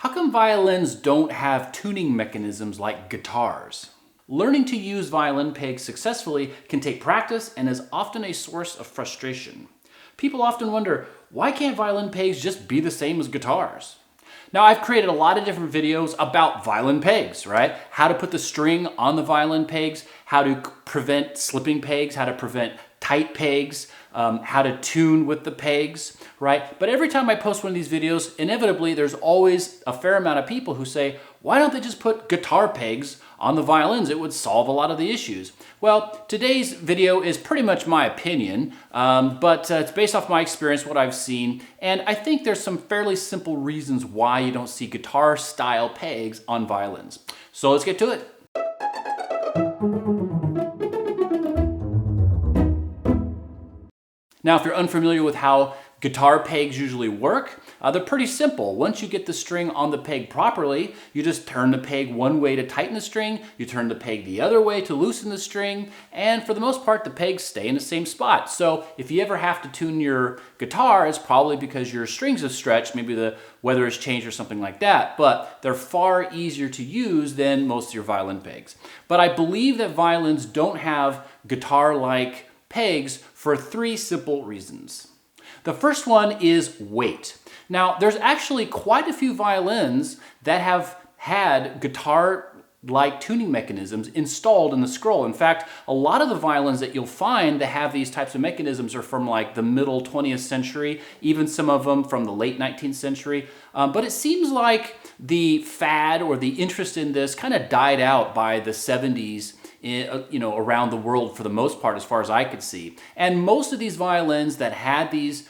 How come violins don't have tuning mechanisms like guitars? Learning to use violin pegs successfully can take practice and is often a source of frustration. People often wonder, why can't violin pegs just be the same as guitars? Now, I've created a lot of different videos about violin pegs, right? How to put the string on the violin pegs, how to prevent slipping pegs, how to prevent tight pegs, how to tune with the pegs, right? But every time I post one of these videos, inevitably there's always a fair amount of people who say, why don't they just put guitar pegs on the violins? It would solve a lot of the issues. Well, today's video is pretty much my opinion, but it's based off my experience, what I've seen, and I think there's some fairly simple reasons why you don't see guitar-style pegs on violins. So let's get to it. Now, if you're unfamiliar with how guitar pegs usually work, they're pretty simple. Once you get the string on the peg properly, you just turn the peg one way to tighten the string, you turn the peg the other way to loosen the string, and for the most part, the pegs stay in the same spot. So if you ever have to tune your guitar, it's probably because your strings have stretched, maybe the weather has changed or something like that, but they're far easier to use than most of your violin pegs. But I believe that violins don't have guitar-like pegs for three simple reasons. The first one is weight. Now, there's actually quite a few violins that have had guitar-like tuning mechanisms installed in the scroll. In fact, a lot of the violins that you'll find that have these types of mechanisms are from like the middle 20th century, even some of them from the late 19th century. But it seems like the fad or the interest in this kind of died out by the 70s. Around the world for the most part, as far as I could see. And most of these violins that had these,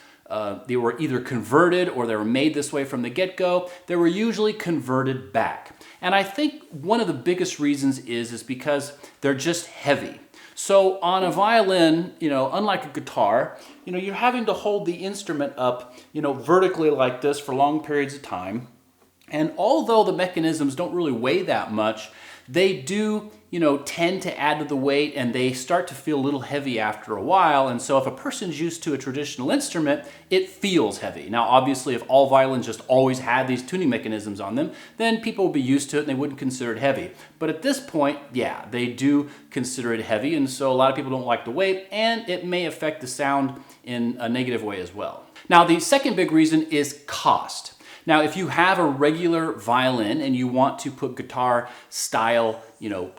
they were either converted or they were made this way from the get-go, they were usually converted back. And I think one of the biggest reasons is because they're just heavy. So on a violin, unlike a guitar, you're having to hold the instrument up, vertically like this for long periods of time. And although the mechanisms don't really weigh that much, they do, tend to add to the weight, and they start to feel a little heavy after a while. And so if a person's used to a traditional instrument, it feels heavy. Now, obviously, if all violins just always had these tuning mechanisms on them, then people would be used to it and they wouldn't consider it heavy. But at this point, yeah, they do consider it heavy. And so a lot of people don't like the weight, and it may affect the sound in a negative way as well. Now, the second big reason is cost. Now, if you have a regular violin and you want to put guitar style,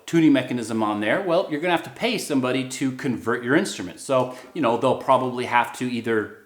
tuning mechanism on there, well, you're gonna have to pay somebody to convert your instrument. So, they'll probably have to either,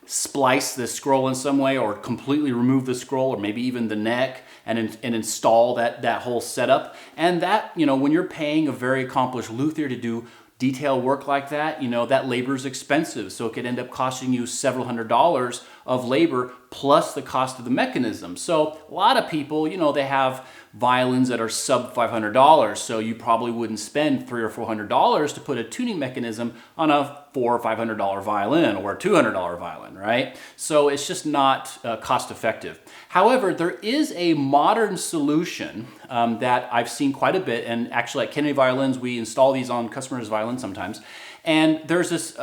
splice the scroll in some way or completely remove the scroll or maybe even the neck and install that whole setup. And that, when you're paying a very accomplished luthier to do detail work like that, that labor is expensive. So it could end up costing you several $100s of labor plus the cost of the mechanism. So a lot of people, they have violins that are sub $500. So you probably wouldn't spend $300 or $400 to put a tuning mechanism on a $400 or $500 violin or a $200 violin, right? So it's just not cost effective. However, there is a modern solution that I've seen quite a bit, and actually at Kennedy Violins, we install these on customers' violins sometimes. And there's this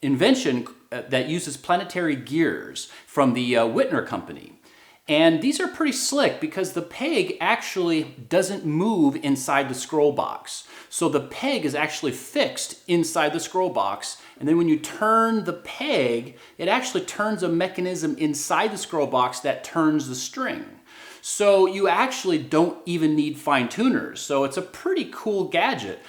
invention that uses planetary gears from the Whitner company. And these are pretty slick because the peg actually doesn't move inside the scroll box. So the peg is actually fixed inside the scroll box. And then when you turn the peg, it actually turns a mechanism inside the scroll box that turns the string. So you actually don't even need fine tuners. So it's a pretty cool gadget.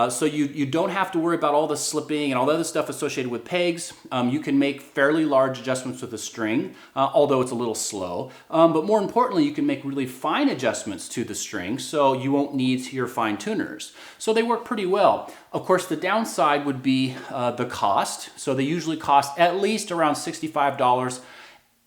So you don't have to worry about all the slipping and all the other stuff associated with pegs. You can make fairly large adjustments with the string, although it's a little slow. But more importantly, you can make really fine adjustments to the string, so you won't need your fine tuners. So they work pretty well. Of course, the downside would be the cost. So they usually cost at least around $65.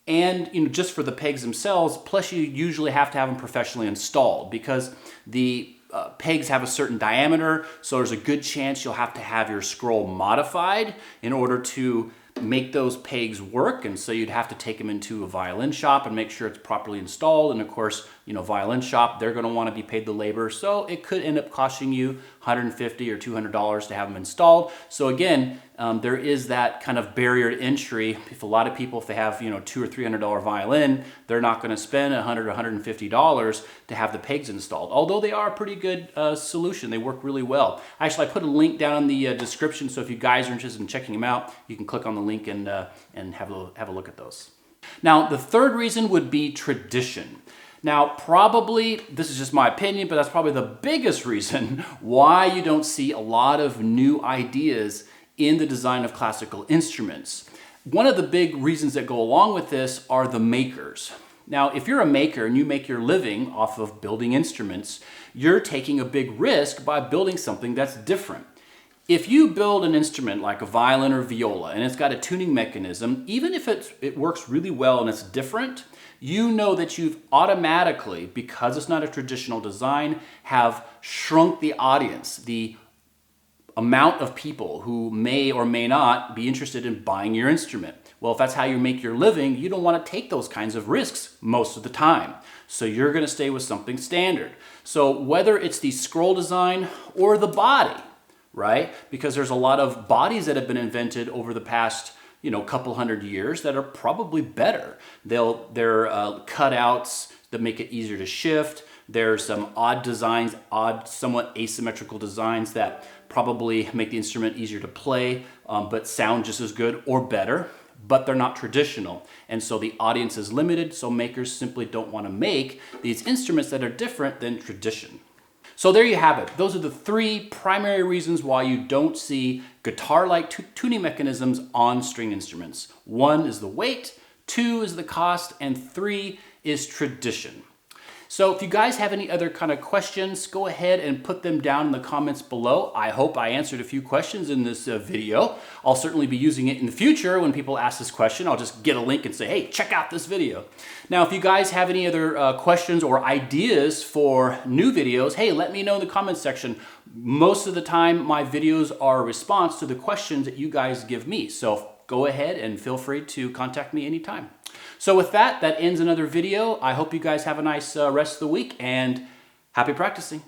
And just for the pegs themselves, plus you usually have to have them professionally installed because the pegs have a certain diameter, so there's a good chance you'll have to have your scroll modified in order to make those pegs work. And so you'd have to take them into a violin shop and make sure it's properly installed. And of course, violin shop, they're going to want to be paid the labor. So it could end up costing you $150 or $200 to have them installed. So again, there is that kind of barrier to entry. If a lot of people, if they have, $200 or $300 violin, they're not going to spend $100 or $150 to have the pegs installed. Although they are a pretty good solution, they work really well. Actually, I put a link down in the description, so if you guys are interested in checking them out, you can click on the link and have a look at those. Now, the third reason would be tradition. Now, probably, this is just my opinion, but that's probably the biggest reason why you don't see a lot of new ideas in the design of classical instruments. One of the big reasons that go along with this are the makers. Now, if you're a maker and you make your living off of building instruments, you're taking a big risk by building something that's different. If you build an instrument like a violin or viola and it's got a tuning mechanism, even if it works really well and it's different, you know that you've automatically, because it's not a traditional design, have shrunk the audience, the amount of people who may or may not be interested in buying your instrument. Well, if that's how you make your living, you don't want to take those kinds of risks most of the time. So you're going to stay with something standard. So whether it's the scroll design or the body, right? Because there's a lot of bodies that have been invented over the past couple hundred years that are probably better. They're cutouts that make it easier to shift. There's some odd designs, somewhat asymmetrical designs that probably make the instrument easier to play, but sound just as good or better, but they're not traditional. And so the audience is limited, so makers simply don't want to make these instruments that are different than tradition. So there you have it. Those are the three primary reasons why you don't see guitar-like tuning mechanisms on string instruments. 1 is the weight, 2 is the cost, and 3 is tradition. So if you guys have any other kind of questions, go ahead and put them down in the comments below. I hope I answered a few questions in this video. I'll certainly be using it in the future when people ask this question. I'll just get a link and say, hey, check out this video. Now, if you guys have any other questions or ideas for new videos, hey, let me know in the comments section. Most of the time, my videos are a response to the questions that you guys give me. So go ahead and feel free to contact me anytime. So with that ends another video. I hope you guys have a nice rest of the week and happy practicing.